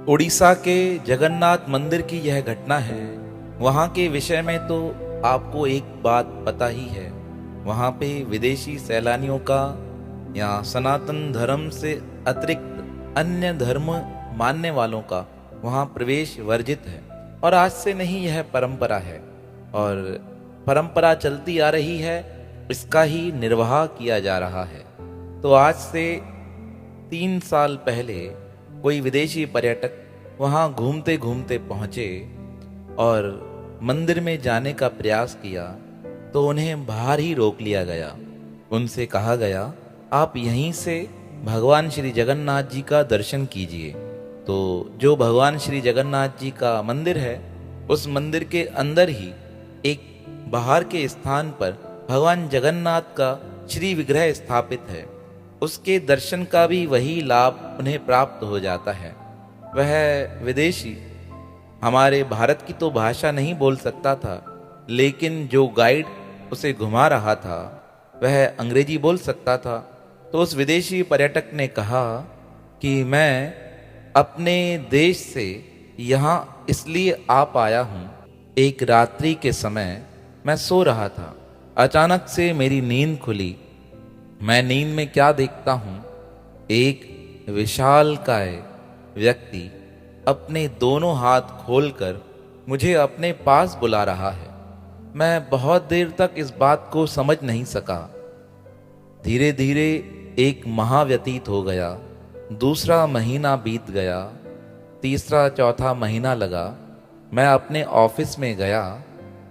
उड़ीसा के जगन्नाथ मंदिर की यह घटना है। वहाँ के विषय में तो आपको एक बात पता ही है। वहाँ पे विदेशी सैलानियों का या सनातन धर्म से अतिरिक्त अन्य धर्म मानने वालों का वहाँ प्रवेश वर्जित है। और आज से नहीं, यह परंपरा है और परंपरा चलती आ रही है, इसका ही निर्वाह किया जा रहा है। तो आज से 3 साल पहले कोई विदेशी पर्यटक वहाँ घूमते घूमते पहुँचे और मंदिर में जाने का प्रयास किया तो उन्हें बाहर ही रोक लिया गया। उनसे कहा गया, आप यहीं से भगवान श्री जगन्नाथ जी का दर्शन कीजिए। तो जो भगवान श्री जगन्नाथ जी का मंदिर है, उस मंदिर के अंदर ही एक बाहर के स्थान पर भगवान जगन्नाथ का श्री विग्रह स्थापित है। उसके दर्शन का भी वही लाभ उन्हें प्राप्त हो जाता है। वह विदेशी हमारे भारत की तो भाषा नहीं बोल सकता था, लेकिन जो गाइड उसे घुमा रहा था वह अंग्रेजी बोल सकता था। तो उस विदेशी पर्यटक ने कहा कि मैं अपने देश से यहाँ इसलिए आ पाया हूँ। एक रात्रि के समय मैं सो रहा था, अचानक से मेरी नींद खुली। मैं नींद में क्या देखता हूँ, एक विशालकाय व्यक्ति अपने दोनों हाथ खोलकर मुझे अपने पास बुला रहा है। मैं बहुत देर तक इस बात को समझ नहीं सका। धीरे धीरे एक माह व्यतीत हो गया, दूसरा महीना बीत गया, तीसरा चौथा महीना लगा। मैं अपने ऑफिस में गया।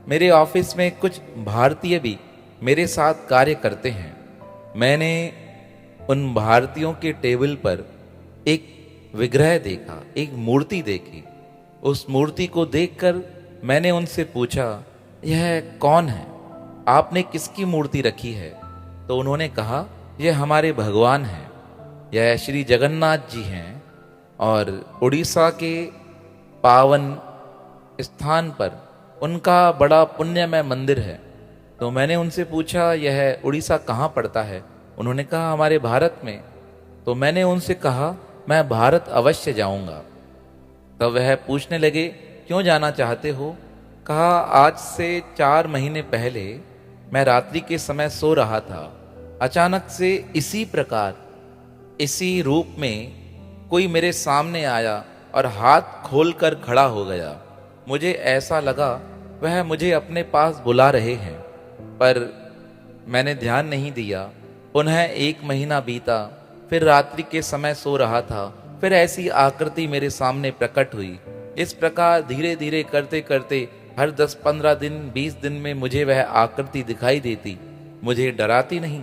मेरे ऑफिस में कुछ भारतीय भी मेरे साथ कार्य करते हैं। मैंने उन भारतीयों के टेबल पर एक विग्रह देखा, एक मूर्ति देखी। उस मूर्ति को देखकर मैंने उनसे पूछा, यह कौन है? आपने किसकी मूर्ति रखी है? तो उन्होंने कहा, यह हमारे भगवान हैं, यह श्री जगन्नाथ जी हैं और उड़ीसा के पावन स्थान पर उनका बड़ा पुण्यमय मंदिर है। तो मैंने उनसे पूछा, यह उड़ीसा कहाँ पड़ता है? उन्होंने कहा, हमारे भारत में। तो मैंने उनसे कहा, मैं भारत अवश्य जाऊंगा। तब वह पूछने लगे, क्यों जाना चाहते हो? कहा, आज से 4 महीने पहले मैं रात्रि के समय सो रहा था। अचानक से इसी प्रकार, इसी रूप में कोई मेरे सामने आया और हाथ खोलकर खड़ा हो गया। मुझे ऐसा लगा वह मुझे अपने पास बुला रहे हैं, पर मैंने ध्यान नहीं दिया। पुनः 1 महीना बीता, फिर रात्रि के समय सो रहा था, फिर ऐसी आकृति मेरे सामने प्रकट हुई। इस प्रकार धीरे धीरे करते करते हर 10-15 दिन 20 दिन में मुझे वह आकृति दिखाई देती। मुझे डराती नहीं,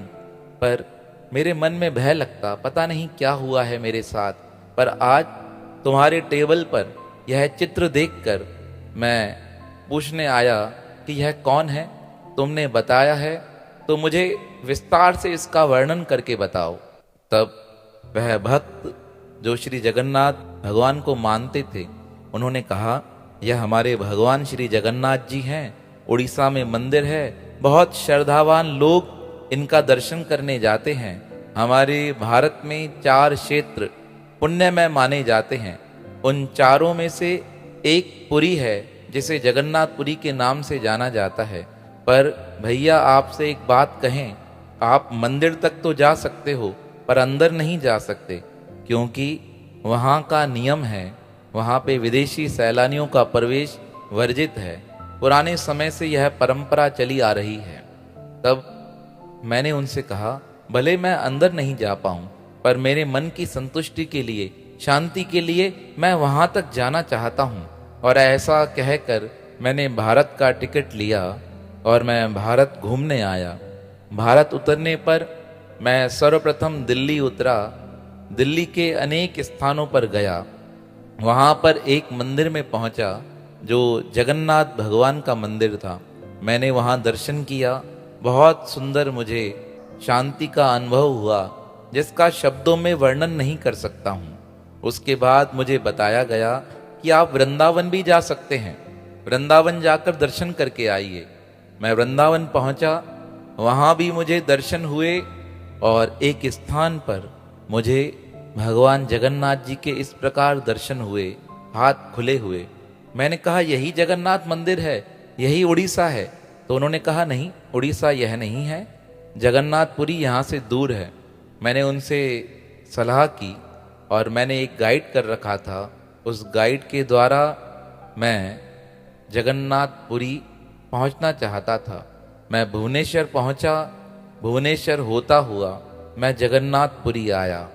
पर मेरे मन में भय लगता, पता नहीं क्या हुआ है मेरे साथ। पर आज तुम्हारे टेबल पर यह चित्र देखकर मैं पूछने आया कि यह कौन है? तुमने बताया है तो मुझे विस्तार से इसका वर्णन करके बताओ। तब वह भक्त जो श्री जगन्नाथ भगवान को मानते थे, उन्होंने कहा, यह हमारे भगवान श्री जगन्नाथ जी हैं। उड़ीसा में मंदिर है, बहुत श्रद्धावान लोग इनका दर्शन करने जाते हैं। हमारे भारत में 4 क्षेत्र पुण्यमय माने जाते हैं। उन चारों में से एक पुरी है, जिसे जगन्नाथपुरी के नाम से जाना जाता है। पर भैया, आपसे एक बात कहें, आप मंदिर तक तो जा सकते हो, पर अंदर नहीं जा सकते, क्योंकि वहाँ का नियम है, वहाँ पे विदेशी सैलानियों का प्रवेश वर्जित है। पुराने समय से यह परंपरा चली आ रही है। तब मैंने उनसे कहा, भले मैं अंदर नहीं जा पाऊँ, पर मेरे मन की संतुष्टि के लिए, शांति के लिए मैं वहाँ तक जाना चाहता हूँ। और ऐसा कहकर मैंने भारत का टिकट लिया और मैं भारत घूमने आया। भारत उतरने पर मैं सर्वप्रथम दिल्ली उतरा। दिल्ली के अनेक स्थानों पर गया। वहाँ पर एक मंदिर में पहुँचा जो जगन्नाथ भगवान का मंदिर था। मैंने वहाँ दर्शन किया। बहुत सुंदर मुझे शांति का अनुभव हुआ, जिसका शब्दों में वर्णन नहीं कर सकता हूँ। उसके बाद मुझे बताया गया कि आप वृंदावन भी जा सकते हैं, वृंदावन जाकर दर्शन करके आइए। मैं वृंदावन पहुँचा, वहाँ भी मुझे दर्शन हुए और एक स्थान पर मुझे भगवान जगन्नाथ जी के इस प्रकार दर्शन हुए, हाथ खुले हुए। मैंने कहा यही जगन्नाथ मंदिर है, यही उड़ीसा है। तो उन्होंने कहा नहीं, उड़ीसा यह नहीं है, जगन्नाथपुरी यहाँ से दूर है। मैंने उनसे सलाह की और मैंने एक गाइड कर रखा था। उस गाइड के द्वारा मैं जगन्नाथपुरी पहुंचना चाहता था। मैं भुवनेश्वर पहुंचा, भुवनेश्वर होता हुआ मैं जगन्नाथपुरी आया।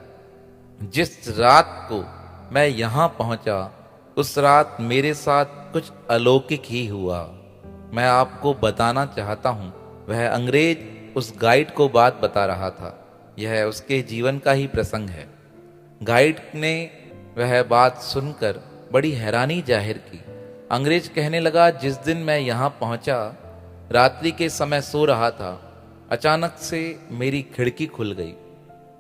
जिस रात को मैं यहाँ पहुंचा, उस रात मेरे साथ कुछ अलौकिक ही हुआ। मैं आपको बताना चाहता हूँ। वह अंग्रेज उस गाइड को बात बता रहा था। यह उसके जीवन का ही प्रसंग है। गाइड ने वह बात सुनकर बड़ी हैरानी जाहिर की। अंग्रेज कहने लगा, जिस दिन मैं यहाँ पहुँचा, रात्रि के समय सो रहा था, अचानक से मेरी खिड़की खुल गई।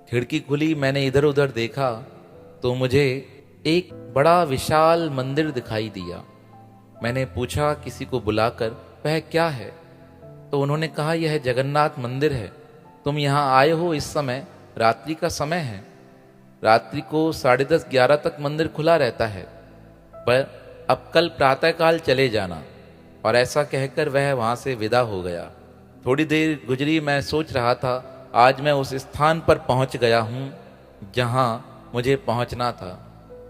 खिड़की खुली, मैंने इधर उधर देखा तो मुझे एक बड़ा विशाल मंदिर दिखाई दिया। मैंने पूछा किसी को बुलाकर, वह क्या है? तो उन्होंने कहा यह जगन्नाथ मंदिर है। तुम यहाँ आए हो इस समय, रात्रि का समय है। रात्रि को 10:30-11 तक मंदिर खुला रहता है, पर अब कल प्रातःकाल चले जाना। और ऐसा कहकर वह वहाँ से विदा हो गया। थोड़ी देर गुजरी, मैं सोच रहा था आज मैं उस स्थान पर पहुँच गया हूँ जहाँ मुझे पहुँचना था।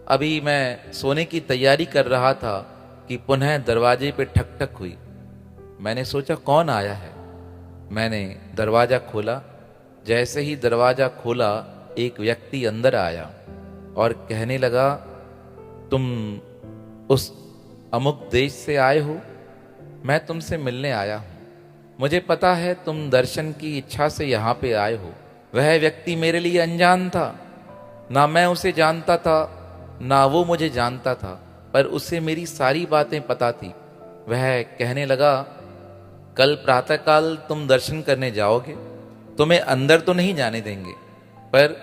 अभी मैं सोने की तैयारी कर रहा था कि पुनः दरवाजे पे ठक ठक हुई। मैंने सोचा कौन आया है। मैंने दरवाज़ा खोला। जैसे ही दरवाज़ा खोला, एक व्यक्ति अंदर आया और कहने लगा, तुम उस अमुक देश से आए हो? मैं तुमसे मिलने आया हूँ। मुझे पता है तुम दर्शन की इच्छा से यहाँ पे आए हो। वह व्यक्ति मेरे लिए अनजान था, ना मैं उसे जानता था ना वो मुझे जानता था, पर उसे मेरी सारी बातें पता थी। वह कहने लगा, कल प्रातःकाल तुम दर्शन करने जाओगे, तुम्हें अंदर तो नहीं जाने देंगे, पर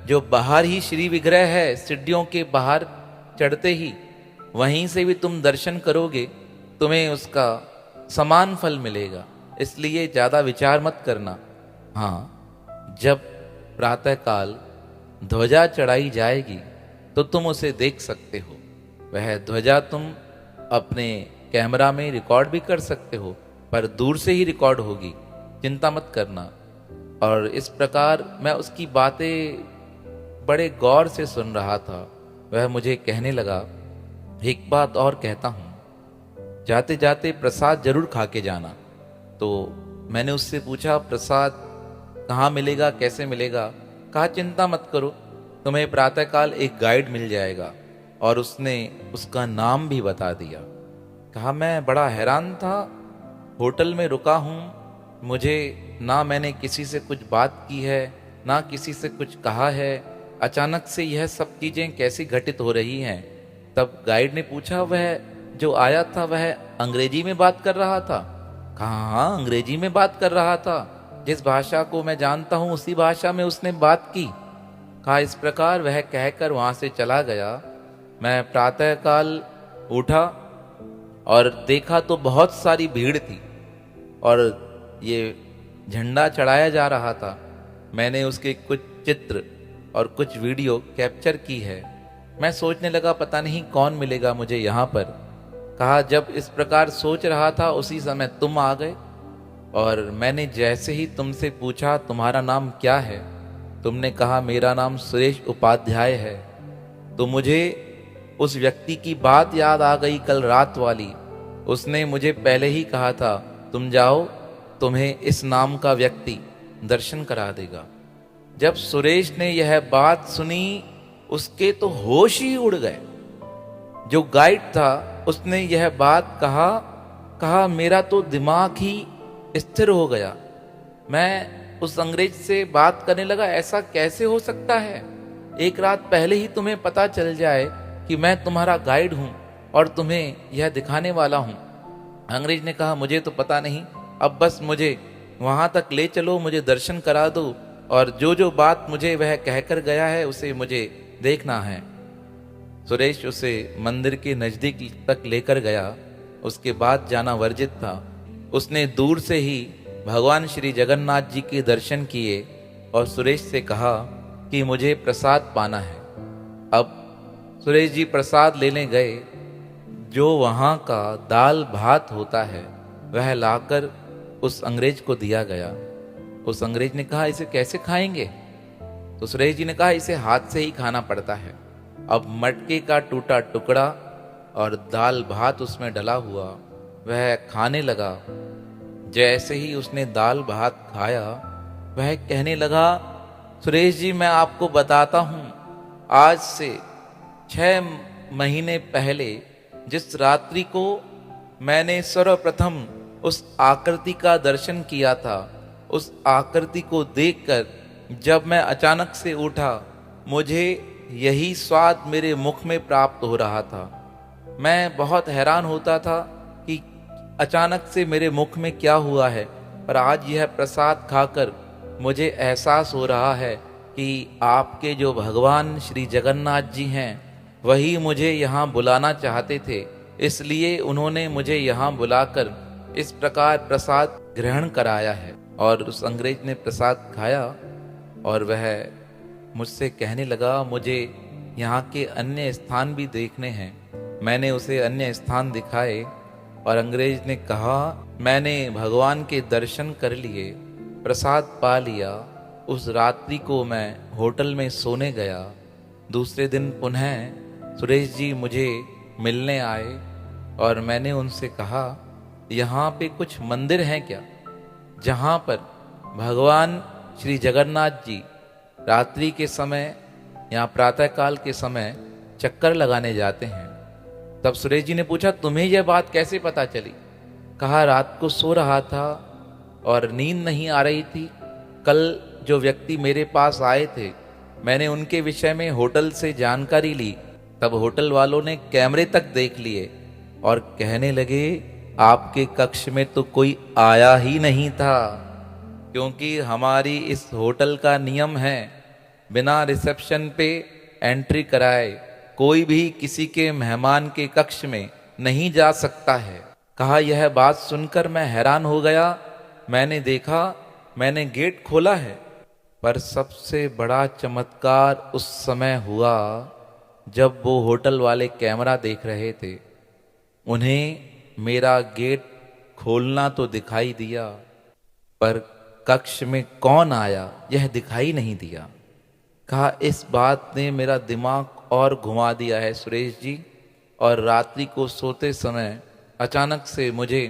जो बाहर ही श्री विग्रह है, सीढ़ियों के बाहर चढ़ते ही वहीं से भी तुम दर्शन करोगे, तुम्हें उसका समान फल मिलेगा। इसलिए ज़्यादा विचार मत करना। हाँ, जब प्रातःकाल ध्वजा चढ़ाई जाएगी तो तुम उसे देख सकते हो। वह ध्वजा तुम अपने कैमरा में रिकॉर्ड भी कर सकते हो, पर दूर से ही रिकॉर्ड होगी, चिंता मत करना। और इस प्रकार मैं उसकी बातें बड़े गौर से सुन रहा था। वह मुझे कहने लगा, एक बात और कहता हूँ, जाते जाते प्रसाद जरूर खा के जाना। तो मैंने उससे पूछा, प्रसाद कहाँ मिलेगा, कैसे मिलेगा? कहा, चिंता मत करो, तुम्हें प्रातःकाल एक गाइड मिल जाएगा। और उसने उसका नाम भी बता दिया। कहा, मैं बड़ा हैरान था, होटल में रुका हूँ, मुझे ना मैंने किसी से कुछ बात की है ना किसी से कुछ कहा है, अचानक से यह सब चीज़ें कैसी घटित हो रही हैं। तब गाइड ने पूछा, वह जो आया था वह अंग्रेजी में बात कर रहा था? कहा, हाँ, अंग्रेजी में बात कर रहा था, जिस भाषा को मैं जानता हूँ उसी भाषा में उसने बात की। कहा, इस प्रकार वह कहकर वहाँ से चला गया। मैं प्रातःकाल उठा और देखा तो बहुत सारी भीड़ थी और ये झंडा चढ़ाया जा रहा था। मैंने उसके कुछ चित्र और कुछ वीडियो कैप्चर की है। मैं सोचने लगा पता नहीं कौन मिलेगा मुझे यहाँ पर। कहा, जब इस प्रकार सोच रहा था उसी समय तुम आ गए और मैंने जैसे ही तुमसे पूछा तुम्हारा नाम क्या है, तुमने कहा मेरा नाम सुरेश उपाध्याय है। तो मुझे उस व्यक्ति की बात याद आ गई कल रात वाली। उसने मुझे पहले ही कहा था, तुम जाओ, तुम्हें इस नाम का व्यक्ति दर्शन करा देगा। जब सुरेश ने यह बात सुनी, उसके तो होश ही उड़ गए। जो गाइड था उसने यह बात कहा, मेरा तो दिमाग ही स्थिर हो गया। मैं उस अंग्रेज से बात करने लगा, ऐसा कैसे हो सकता है? एक रात पहले ही तुम्हें पता चल जाए कि मैं तुम्हारा गाइड हूं और तुम्हें यह दिखाने वाला हूं। अंग्रेज ने कहा, मुझे तो पता नहीं, अब बस मुझे वहां तक ले चलो, मुझे दर्शन करा दो और जो जो बात मुझे वह कहकर गया है उसे मुझे देखना है। सुरेश उसे मंदिर के नजदीक तक लेकर गया। उसके बाद जाना वर्जित था। उसने दूर से ही भगवान श्री जगन्नाथ जी के दर्शन किए और सुरेश से कहा, कि मुझे प्रसाद पाना है। अब सुरेश जी प्रसाद लेने गए। जो वहाँ का दाल भात होता है वह लाकर उस अंग्रेज को दिया गया। उस अंग्रेज ने कहा, इसे कैसे खाएंगे? तो सुरेश जी ने कहा, इसे हाथ से ही खाना पड़ता है। अब मटके का टूटा टुकड़ा और दाल भात उसमें डला हुआ वह खाने लगा। जैसे ही उसने दाल भात खाया वह कहने लगा, सुरेश जी मैं आपको बताता हूँ, आज से 6 महीने पहले जिस रात्रि को मैंने सर्वप्रथम उस आकृति का दर्शन किया था, उस आकृति को देखकर जब मैं अचानक से उठा, मुझे यही स्वाद मेरे मुख में प्राप्त हो रहा था। मैं बहुत हैरान होता था कि अचानक से मेरे मुख में क्या हुआ है, पर आज यह प्रसाद खाकर मुझे एहसास हो रहा है कि आपके जो भगवान श्री जगन्नाथ जी हैं वही मुझे यहाँ बुलाना चाहते थे, इसलिए उन्होंने मुझे यहाँ बुलाकर इस प्रकार प्रसाद ग्रहण कराया है। और उस अंग्रेज ने प्रसाद खाया और वह मुझसे कहने लगा, मुझे यहाँ के अन्य स्थान भी देखने हैं। मैंने उसे अन्य स्थान दिखाए और अंग्रेज ने कहा, मैंने भगवान के दर्शन कर लिए, प्रसाद पा लिया। उस रात्रि को मैं होटल में सोने गया। दूसरे दिन पुनः सुरेश जी मुझे मिलने आए और मैंने उनसे कहा, यहाँ पे कुछ मंदिर हैं क्या जहाँ पर भगवान श्री जगन्नाथ जी रात्रि के समय या प्रातःकाल के समय चक्कर लगाने जाते हैं? तब सुरेश जी ने पूछा, तुम्हें यह बात कैसे पता चली? कहा, रात को सो रहा था और नींद नहीं आ रही थी। कल जो व्यक्ति मेरे पास आए थे, मैंने उनके विषय में होटल से जानकारी ली। तब होटल वालों ने कैमरे तक देख लिए और कहने लगे, आपके कक्ष में तो कोई आया ही नहीं था, क्योंकि हमारी इस होटल का नियम है, बिना रिसेप्शन पे एंट्री कराए कोई भी किसी के मेहमान के कक्ष में नहीं जा सकता है। कहा, यह बात सुनकर मैं हैरान हो गया। मैंने देखा, मैंने गेट खोला है, पर सबसे बड़ा चमत्कार उस समय हुआ जब वो होटल वाले कैमरा देख रहे थे। उन्हें मेरा गेट खोलना तो दिखाई दिया, पर कक्ष में कौन आया यह दिखाई नहीं दिया। कहा, इस बात ने मेरा दिमाग और घुमा दिया है सुरेश जी, और रात्रि को सोते समय अचानक से मुझे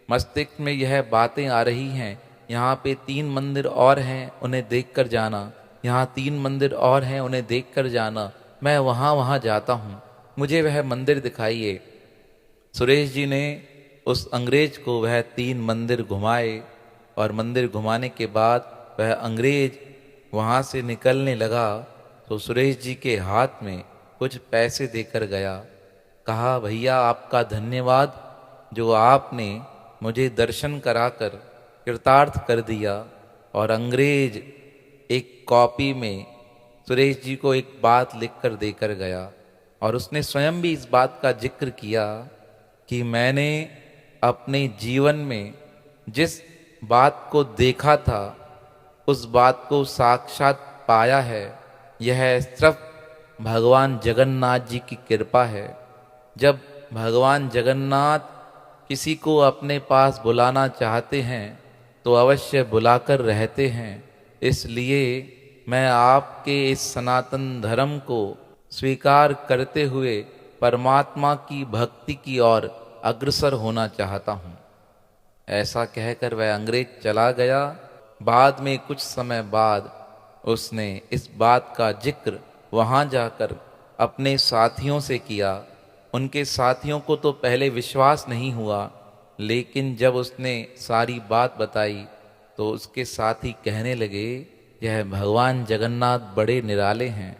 मस्तिष्क में यह बातें आ रही हैं, यहाँ पे 3 मंदिर और हैं, उन्हें देखकर जाना, यहाँ 3 मंदिर और हैं, उन्हें देखकर जाना, मैं वहाँ जाता हूँ, मुझे वह मंदिर दिखाइए। सुरेश जी ने उस अंग्रेज को वह 3 मंदिर घुमाए और मंदिर घुमाने के बाद वह अंग्रेज वहाँ से निकलने लगा तो सुरेश जी के हाथ में कुछ पैसे देकर गया। कहा, भैया आपका धन्यवाद, जो आपने मुझे दर्शन कराकर कृतार्थ कर दिया। और अंग्रेज एक कॉपी में सुरेश जी को एक बात लिखकर देकर गया और उसने स्वयं भी इस बात का जिक्र किया कि मैंने अपने जीवन में जिस बात को देखा था उस बात को साक्षात पाया है, यह सिर्फ भगवान जगन्नाथ जी की कृपा है। जब भगवान जगन्नाथ किसी को अपने पास बुलाना चाहते हैं तो अवश्य बुलाकर रहते हैं। इसलिए मैं आपके इस सनातन धर्म को स्वीकार करते हुए परमात्मा की भक्ति की ओर अग्रसर होना चाहता हूँ। ऐसा कहकर वह अंग्रेज चला गया। बाद में कुछ समय बाद उसने इस बात का जिक्र वहाँ जाकर अपने साथियों से किया। उनके साथियों को तो पहले विश्वास नहीं हुआ, लेकिन जब उसने सारी बात बताई तो उसके साथी कहने लगे, यह भगवान जगन्नाथ बड़े निराले हैं,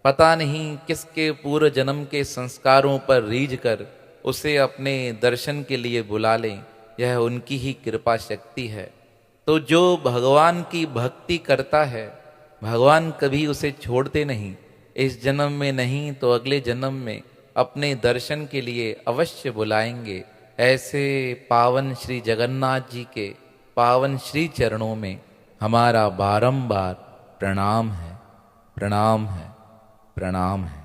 पता नहीं किसके पूर्व जन्म के संस्कारों पर रीझ कर उसे अपने दर्शन के लिए बुला लें, यह उनकी ही कृपा शक्ति है। तो जो भगवान की भक्ति करता है, भगवान कभी उसे छोड़ते नहीं। इस जन्म में नहीं तो अगले जन्म में अपने दर्शन के लिए अवश्य बुलाएंगे। ऐसे पावन श्री जगन्नाथ जी के पावन श्री चरणों में हमारा बारंबार प्रणाम है। प्रणाम है, प्रणाम है।